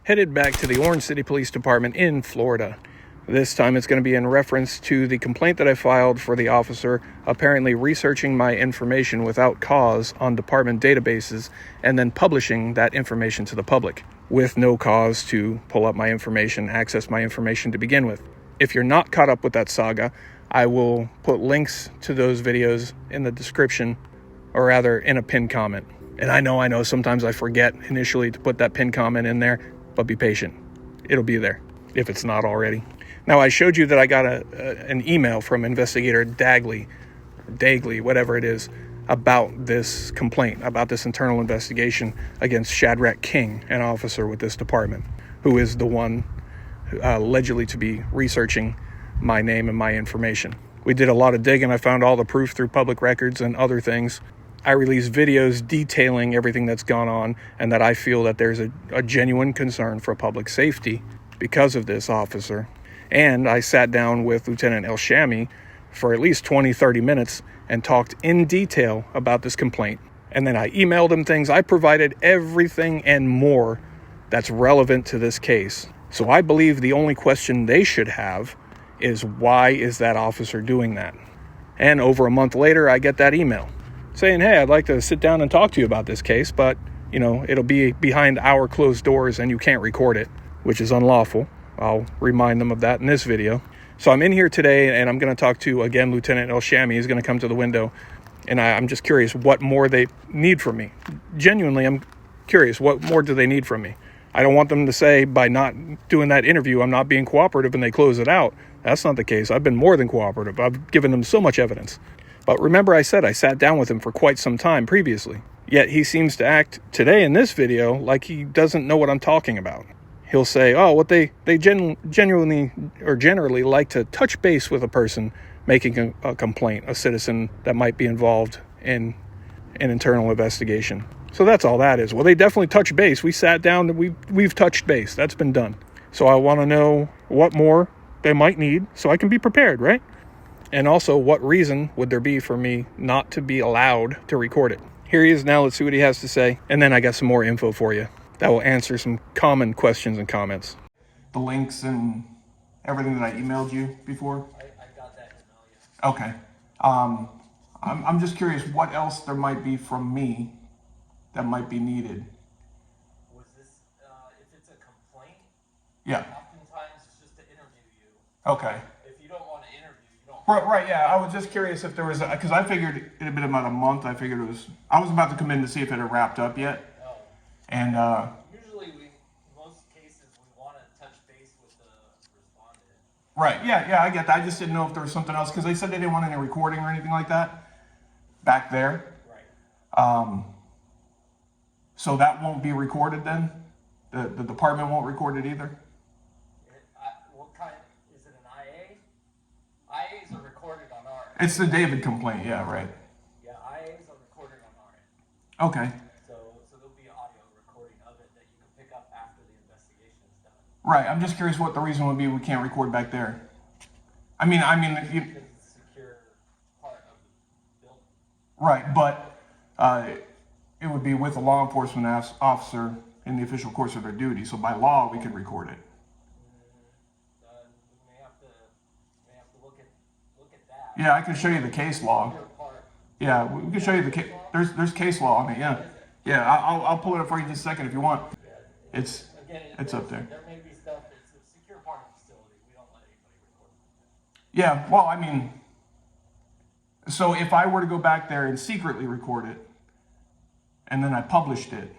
headed back to the Orange City Police Department in Florida. This time it's going to be in reference to the complaint that I filed for the officer apparently researching my information without cause on department databases and then publishing that information to the public with no cause to pull up my information, access my information to begin with. If you're not caught up with that saga, I will put links to those videos in the description, or rather in a pinned comment. And I know, sometimes I forget initially to put that pinned comment in there, but be patient. It'll be there if it's not already. Now, I showed you that I got an email from Investigator Dagley, whatever it is, about this complaint, about this internal investigation against Shadrach King, an officer with this department, who is the one allegedly to be researching my name and my information. We did a lot of digging. I found all the proof through public records and other things. I released videos detailing everything that's gone on and that I feel that there's a genuine concern for public safety because of this officer. And I sat down with Lieutenant El-Shami for at least 20-30 minutes and talked in detail about this complaint. And then I emailed him things. I provided everything and more that's relevant to this case. So I believe the only question they should have is, why is that officer doing that? And over a month later, I get that email saying, hey, I'd like to sit down and talk to you about this case, but, it'll be behind our closed doors and you can't record it, which is unlawful. I'll remind them of that in this video. So I'm in here today and I'm going to talk to, again, Lieutenant El-Shami. He's going to come to the window. And I'm just curious what more they need from me. Genuinely, I'm curious, what more do they need from me? I don't want them to say by not doing that interview, I'm not being cooperative and they close it out. That's not the case. I've been more than cooperative. I've given them so much evidence. But remember, I said I sat down with him for quite some time previously. Yet he seems to act today in this video like he doesn't know what I'm talking about. He'll say, they generally like to touch base with a person making a complaint, a citizen that might be involved in an internal investigation. So that's all that is. Well, they definitely touch base. We sat down, we've touched base. That's been done. So I want to know what more they might need so I can be prepared, right? And also, what reason would there be for me not to be allowed to record it? Here he is now. Let's see what he has to say. And then I got some more info for you that will answer some common questions and comments. The links and everything that I emailed you before? I got that email, yeah. Okay. I'm just curious what else there might be from me that might be needed. Was this, if it's a complaint? Yeah. Oftentimes it's just to interview you. Okay. If you don't want to interview, you don't. Right, yeah. I was just curious if there was, because I figured it had been about a month. I was about to come in to see if it had wrapped up yet. And usually most cases we want to touch base with the respondent. Right, yeah, I get that. I just didn't know if there was something else because they said they didn't want any recording or anything like that back there. Right. So that won't be recorded then? The department won't record it either? What kind, is it an IA? IAs are recorded on our end. It's the David complaint, yeah, right. Yeah, IAs are recorded on our end. Okay. So there'll be audio recording of it that you can pick up after the investigation is done. Right, I'm just curious what the reason would be we can't record back there. I mean, if you... Because it's a secure part of the building. Right, but it would be with a law enforcement officer in the official course of their duty. So by law, we could record it. We may have to look at that. Yeah, I can show you the case law. Yeah, we can show you the case. There's case law on it. Yeah. I'll pull it up for you in just a second if you want. It's up there. There may be stuff. It's a secure part of the facility. We don't let anybody record. Yeah, well, I mean, so if I were to go back there and secretly record it, and then I published it.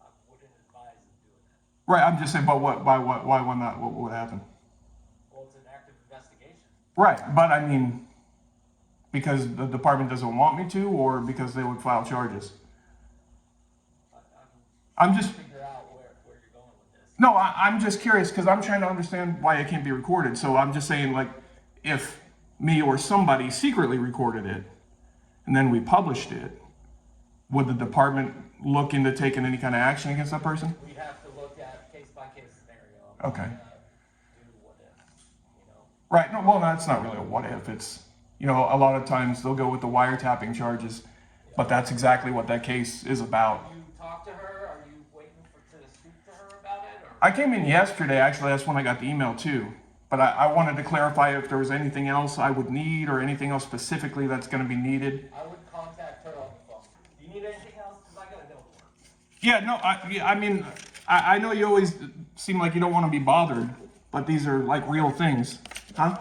I wouldn't advise doing that. Right, I'm just saying, but why not? What would happen? Well, it's an active investigation. Right, but I mean, because the department doesn't want me to, or because they would file charges? I'm just... Figure out where you're going with this. No, I'm just curious, because I'm trying to understand why it can't be recorded. So I'm just saying, like, if me or somebody secretly recorded it, and then we published it, would the department look into taking any kind of action against that person? We have to look at case-by-case scenario. Okay. Do what if, Right. No, well, that's not really a what if. It's, a lot of times they'll go with the wiretapping charges, but that's exactly what that case is about. You talk to her? Are you waiting to speak to her about I came in yesterday, actually, that's when I got the email too. But I wanted to clarify if there was anything else I would need or anything else specifically that's going to be needed. I would contact her on the phone. Do you need anything else? Because I gotta go to work. Yeah, no, I mean, I know you always seem like you don't want to be bothered, but these are like real things. Huh?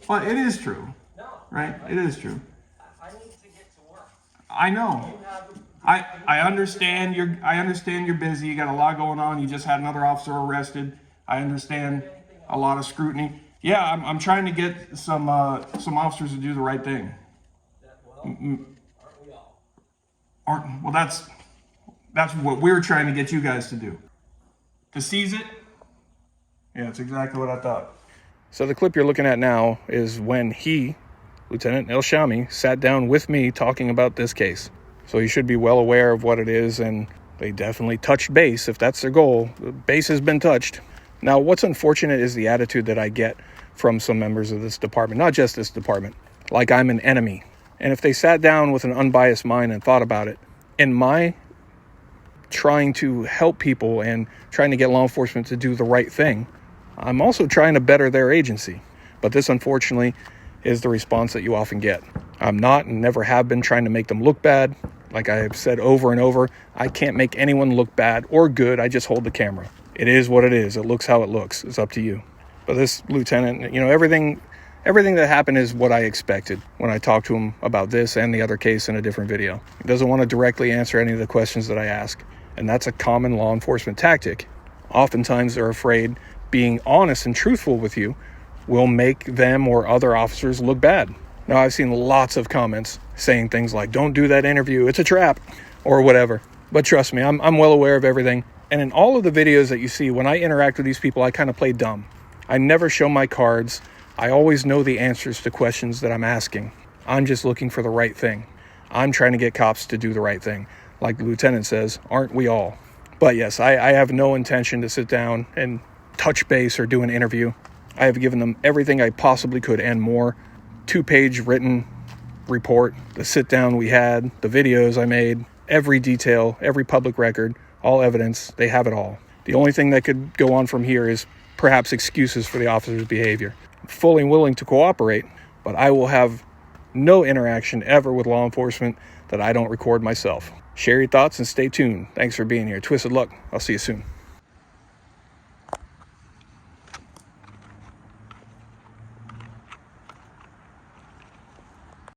Well, it is true, No. right? It is true. I need to get to work. I know. You have I understand you're busy. You got a lot going on. You just had another officer arrested. I understand a lot of scrutiny. Yeah, I'm trying to get some officers to do the right thing. aren't we all? Well, that's what we're trying to get you guys to do. To seize it. Yeah, that's exactly what I thought. So the clip you're looking at now is when Lieutenant El Shami, sat down with me talking about this case. So you should be well aware of what it is, and they definitely touched base. If that's their goal, the base has been touched. Now, what's unfortunate is the attitude that I get from some members of this department, not just this department, like I'm an enemy. And if they sat down with an unbiased mind and thought about it, in my trying to help people and trying to get law enforcement to do the right thing, I'm also trying to better their agency. But this, unfortunately, is the response that you often get. I'm not and never have been trying to make them look bad. Like I have said over and over, I can't make anyone look bad or good. I just hold the camera. It is what it is. It looks how it looks. It's up to you. But this lieutenant, everything that happened is what I expected when I talked to him about this and the other case in a different video. He doesn't want to directly answer any of the questions that I ask. And that's a common law enforcement tactic. Oftentimes they're afraid being honest and truthful with you will make them or other officers look bad. Now, I've seen lots of comments saying things like, don't do that interview, it's a trap, or whatever. But trust me, I'm well aware of everything. And in all of the videos that you see, when I interact with these people, I kind of play dumb. I never show my cards. I always know the answers to questions that I'm asking. I'm just looking for the right thing. I'm trying to get cops to do the right thing. Like the lieutenant says, aren't we all? But yes, I have no intention to sit down and touch base or do an interview. I have given them everything I possibly could and more. 2-page written report, the sit down we had, the videos I made, every detail, every public record, all evidence. They have it all. The only thing that could go on from here is perhaps excuses for the officer's behavior. I'm fully willing to cooperate, but I will have no interaction ever with law enforcement that I don't record myself. Share your thoughts and stay tuned. Thanks for being here. Twisted luck. I'll see you soon.